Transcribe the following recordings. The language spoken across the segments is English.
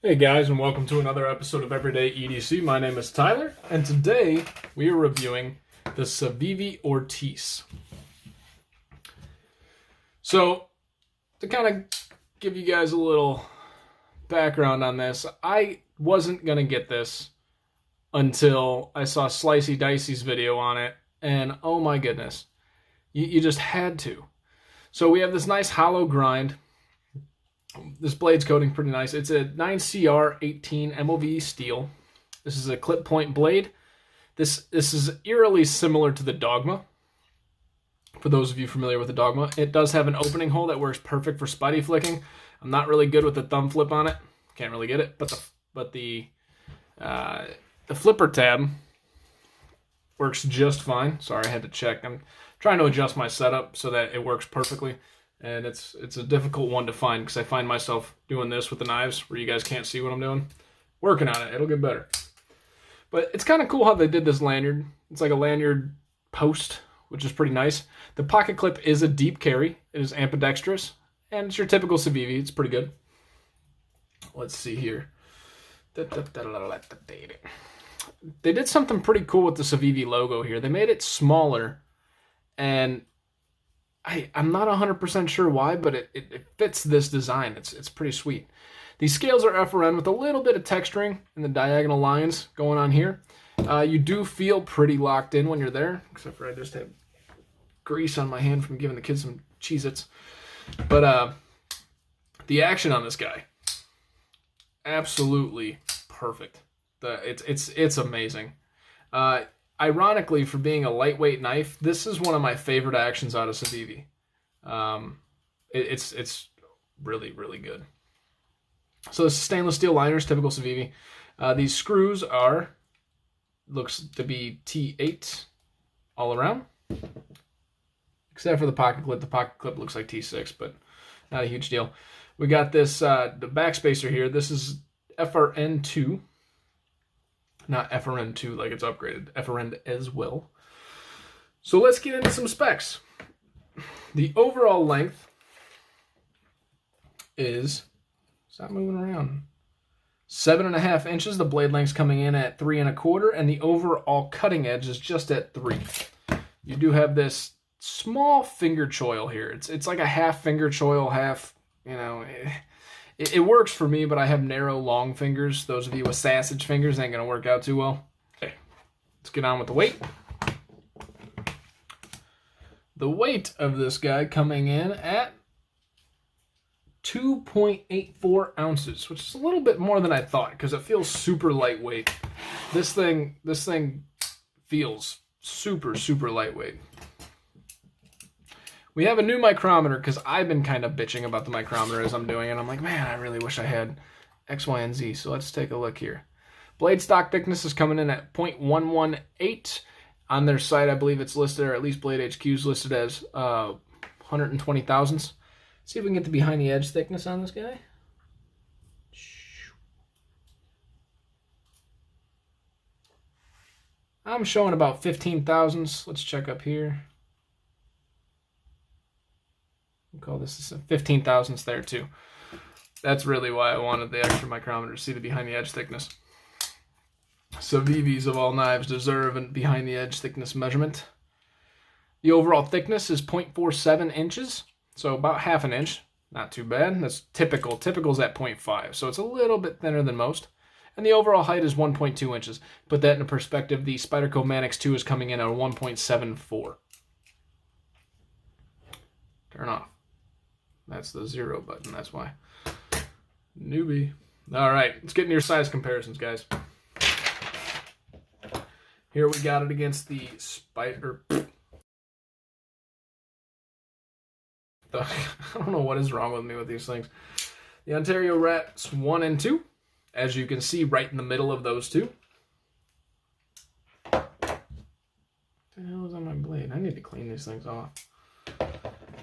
Hey guys, and welcome to another episode of Everyday EDC. My name is Tyler, and today we are reviewing the Civivi Ortis. So, to kind of give you guys a little background on this, I wasn't going to get this until I saw Slicey Dicey's video on it, and oh my goodness, you just had to. So we have this nice hollow grind. This blade's coating pretty nice. It's a 9CR18 MOV steel. This is a clip point blade. This is eerily similar to the Dogma. For those of you familiar with the Dogma, it does have an opening hole that works perfect for spidey flicking. I'm not really good with the thumb flip on it. Can't really get it, but the flipper tab works just fine. Sorry, I had to check. I'm trying to adjust my setup so that it works perfectly. And it's a difficult one to find because I find myself doing this with the knives where you guys can't see what I'm doing. Working on it. It'll get better. But it's kind of cool how they did this lanyard. It's like a lanyard post, which is pretty nice. The pocket clip is a deep carry. It is ambidextrous. And it's your typical Civivi. It's pretty good. Let's see here. They did something pretty cool with the Civivi logo here. They made it smaller, and I'm not 100% sure why, but it fits this design. It's pretty sweet. These scales are FRN with a little bit of texturing in the diagonal lines going on here. You do feel pretty locked in when you're there, except for I just have grease on my hand from giving the kids some Cheez-Its. But the action on this guy, absolutely perfect. It's amazing. Ironically, for being a lightweight knife, this is one of my favorite actions out of Civivi. It's really, really good. So this is stainless steel liners, typical Civivi. These screws looks to be T8 all around. Except for the pocket clip. The pocket clip looks like T6, but not a huge deal. We got this, the back spacer here. This is FRN2. Not FRN2 like it's upgraded. FRN as well. So let's get into some specs. The overall length is, stop moving around, 7.5 inches. The blade length's coming in at 3 1/4, and the overall cutting edge is just at 3. You do have this small finger choil here. It's like a half finger choil, half, you know. It works for me, but I have narrow, long fingers. Those of you with sausage fingers ain't going to work out too well. Okay, let's get on with the weight. The weight of this guy coming in at 2.84 ounces, which is a little bit more than I thought because it feels super lightweight. This thing feels super, super lightweight. We have a new micrometer because I've been kind of bitching about the micrometer as I'm doing it. I'm like, man, I really wish I had X, Y, and Z. So let's take a look here. Blade stock thickness is coming in at 0.118. On their site, I believe it's listed, or at least Blade HQ is listed as 120 thousandths. See if we can get the behind the edge thickness on this guy. I'm showing about 15 thousandths. Let's check up here. Call this 15 thousandths there too. That's really why I wanted the extra micrometer to see the behind the edge thickness. Civivis of all knives deserve a behind the edge thickness measurement. The overall thickness is 0.47 inches, so about half an inch. Not too bad. That's typical. Typical's at 0.5, so it's a little bit thinner than most. And the overall height is 1.2 inches. Put that into perspective, the Spyderco Manix2 is coming in at 1.74. Turn off. That's the 0 button, that's why. Newbie. All right, let's get into your size comparisons, guys. Here we got it against the Spider... I don't know what is wrong with me with these things. The Ontario Rats 1 and 2. As you can see, right in the middle of those two. What the hell is on my blade? I need to clean these things off.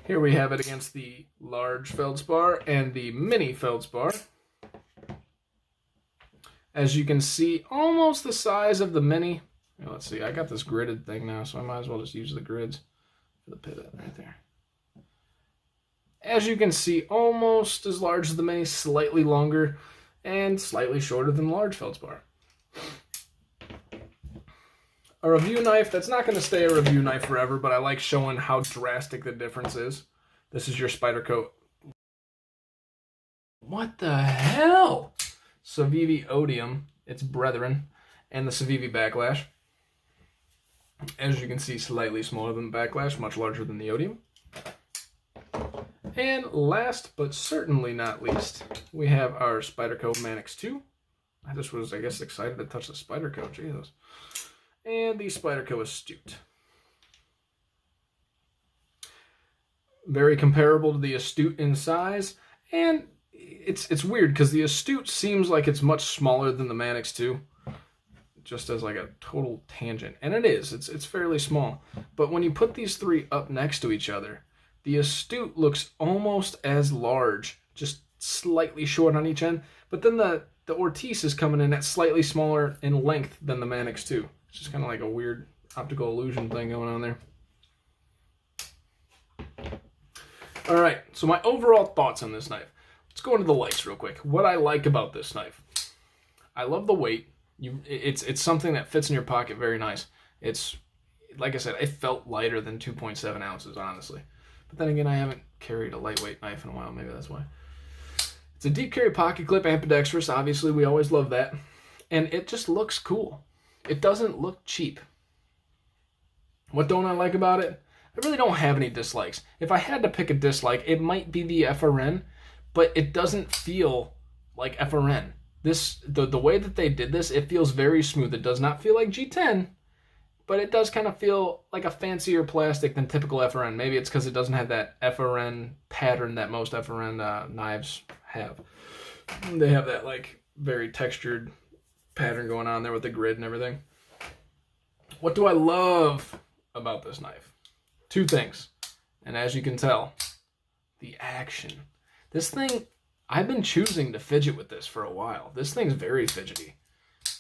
Here we have it against the large feldspar and the mini feldspar. As you can see, almost the size of the mini. Let's see, I got this gridded thing now, so I might as well just use the grids for the pivot right there. As you can see, almost as large as the mini, slightly longer. and slightly shorter than the large feldspar. A review knife that's not going to stay a review knife forever, but I like showing how drastic the difference is. This is your Spyderco. What the hell? Civivi Odium, its brethren, and the Civivi Backlash. As you can see, slightly smaller than the Backlash, much larger than the Odium. And last, but certainly not least, we have our Spyderco Manix2. I just was, I guess, excited to touch the Spyderco, Jesus. And the Spyderco Astute. Very comparable to the Astute in size, and it's weird because the Astute seems like it's much smaller than the Manix2, just as like a total tangent, and it is. It's fairly small, but when you put these three up next to each other, the Astute looks almost as large, just slightly short on each end, but then the Ortis is coming in at slightly smaller in length than the Manix2. It's just kind of like a weird optical illusion thing going on there. All right, so my overall thoughts on this knife. Let's go into the lights real quick. What I like about this knife. I love the weight. It's something that fits in your pocket very nice. It's, like I said, it felt lighter than 2.7 ounces, honestly. But then again, I haven't carried a lightweight knife in a while. Maybe that's why. It's a deep carry pocket clip, ambidextrous. Obviously, we always love that. And it just looks cool. It doesn't look cheap. What don't I like about it? I really don't have any dislikes. If I had to pick a dislike, it might be the FRN, but it doesn't feel like FRN. The way that they did this, it feels very smooth. It does not feel like G10, but it does kind of feel like a fancier plastic than typical FRN. Maybe it's because it doesn't have that FRN pattern that most FRN knives have. They have that like very textured pattern going on there with the grid and everything. What do I love about this knife? Two things. And as you can tell, the action. This thing, I've been choosing to fidget with this for a while. This thing's very fidgety.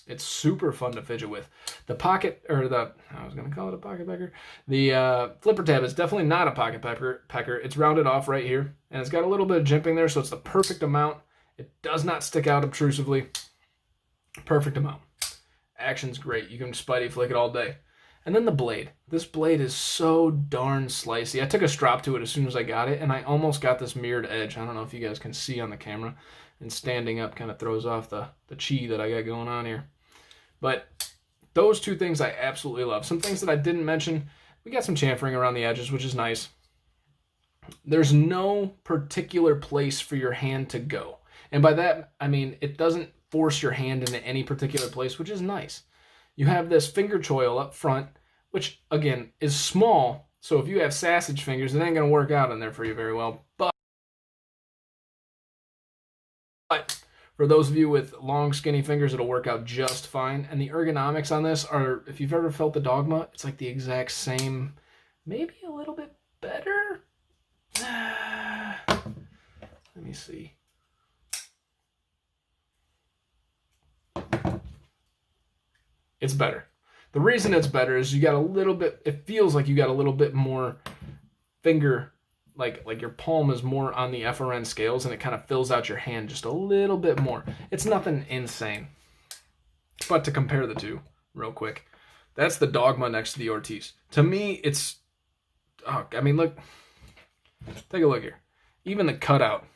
It's super fun to fidget with. The pocket, or I was going to call it a pocket pecker. The flipper tab is definitely not a pocket pecker. It's rounded off right here. And it's got a little bit of jimping there, so it's the perfect amount. It does not stick out obtrusively. Perfect amount. Action's great. You can Spidey flick it all day. And then the blade. This blade is so darn slicey. I took a strop to it as soon as I got it, and I almost got this mirrored edge. I don't know if you guys can see on the camera. And standing up kind of throws off the chi that I got going on here. But those two things I absolutely love. Some things that I didn't mention. We got some chamfering around the edges, which is nice. There's no particular place for your hand to go. And by that, I mean it doesn't force your hand into any particular place, which is nice. You have this finger choil up front, which, again, is small. So if you have sausage fingers, it ain't going to work out in there for you very well. But for those of you with long, skinny fingers, it'll work out just fine. And the ergonomics on this are, if you've ever felt the Dogma, it's like the exact same, maybe a little bit better. Let me see. It's better. The reason it's better is you got a little bit, it feels like you got a little bit more finger, like your palm is more on the FRN scales, and it kind of fills out your hand just a little bit more. It's nothing insane. But to compare the two real quick, that's the Dogma next to the Ortis. To me, it's, oh, I mean, look, take a look here. Even the cutout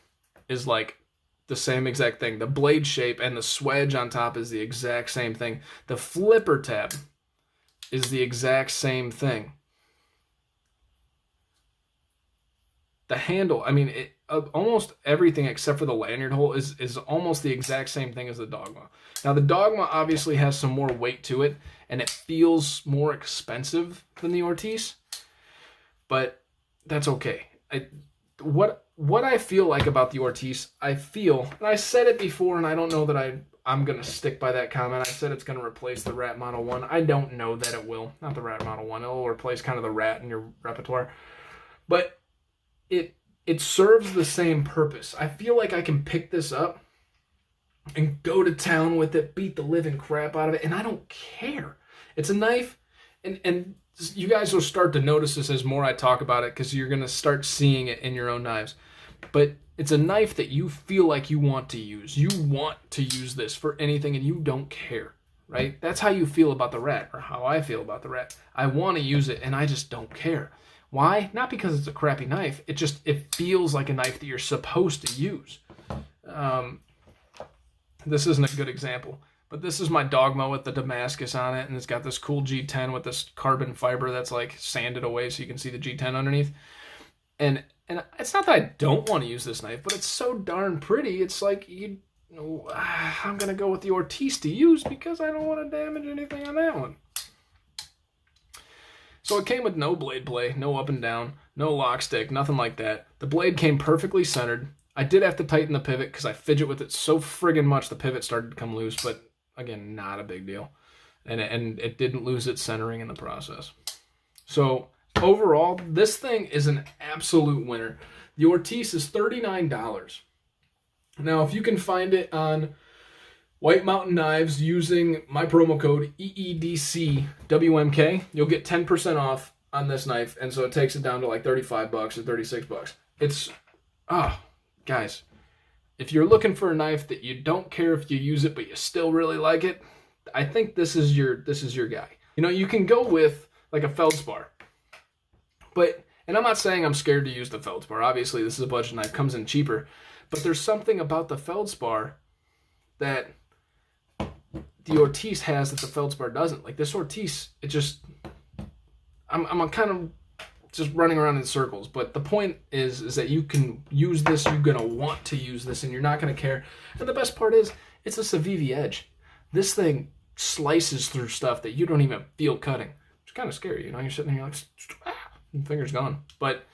is like the same exact thing. The blade shape and the swedge on top is the exact same thing. The flipper tab is the exact same thing. The handle, I mean, almost everything except for the lanyard hole is almost the exact same thing as the Dogma. Now, the Dogma obviously has some more weight to it, and it feels more expensive than the Ortis, but that's okay. What I feel like about the Ortis, I feel, and I said it before, and I don't know that I'm going to stick by that comment. I said it's going to replace the Rat Model 1. I don't know that it will. Not the Rat Model 1. It'll replace kind of the Rat in your repertoire. But it serves the same purpose. I feel like I can pick this up and go to town with it, beat the living crap out of it, and I don't care. It's a knife, and you guys will start to notice this as more I talk about it, because you're going to start seeing it in your own knives. but it's a knife that you feel like you want to use. You want to use this for anything and you don't care, right? That's how you feel about the Rat, or how I feel about the Rat. I want to use it and I just don't care. Why? Not because it's a crappy knife. It feels like a knife that you're supposed to use. This isn't a good example, but this is my Dogma with the Damascus on it, and it's got this cool G10 with this carbon fiber that's like sanded away so you can see the G10 underneath. And it's not that I don't want to use this knife, but it's so darn pretty. It's like, I'm going to go with the Ortis to use because I don't want to damage anything on that one. So it came with no blade play, no up and down, no lock stick, nothing like that. The blade came perfectly centered. I did have to tighten the pivot because I fidget with it so friggin' much the pivot started to come loose, but again, not a big deal. And it didn't lose its centering in the process. So overall, this thing is an absolute winner. The Ortis is $39. Now, if you can find it on White Mountain Knives using my promo code EEDCWMK, you'll get 10% off on this knife, and so it takes it down to like $35 or $36. It's, guys, if you're looking for a knife that you don't care if you use it, but you still really like it, I think this is your guy. You know, you can go with like a feldspar, and I'm not saying I'm scared to use the feldspar. Obviously, this is a budget knife, comes in cheaper, but there's something about the feldspar that the Ortis has that the feldspar doesn't. Like this Ortis, it just, I'm kind of just running around in circles, but the point is that you can use this, you're going to want to use this, and you're not going to care. And the best part is, it's a Civivi edge. This thing slices through stuff that you don't even feel cutting. It's kind of scary, you know? You're sitting there, you're like, and finger's gone. But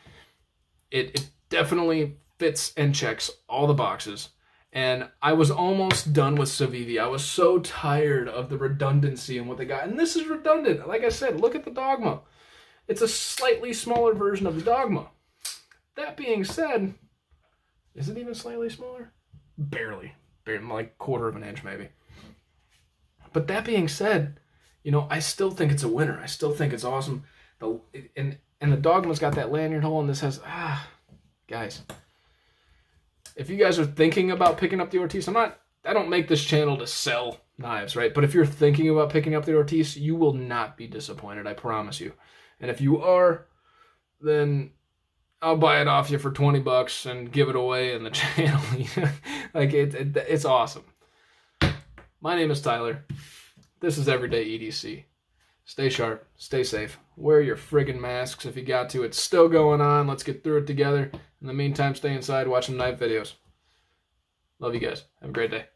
it definitely fits and checks all the boxes. And I was almost done with Civivi. I was so tired of the redundancy and what they got. And this is redundant. Like I said, look at the Dogma. It's a slightly smaller version of the Dogma. That being said, is it even slightly smaller? Barely, like 1/4 of an inch maybe. But that being said, you know, I still think it's a winner. I still think it's awesome. And the Dogma's got that lanyard hole, and this has, guys. If you guys are thinking about picking up the Ortis, I don't make this channel to sell knives, right? But if you're thinking about picking up the Ortis, you will not be disappointed, I promise you. And if you are, then I'll buy it off you for $20 and give it away in the channel. Like, it's awesome. My name is Tyler. This is Everyday EDC. Stay sharp, stay safe, wear your friggin' masks if you got to. It's still going on. Let's get through it together. In the meantime, stay inside, watch some knife videos. Love you guys. Have a great day.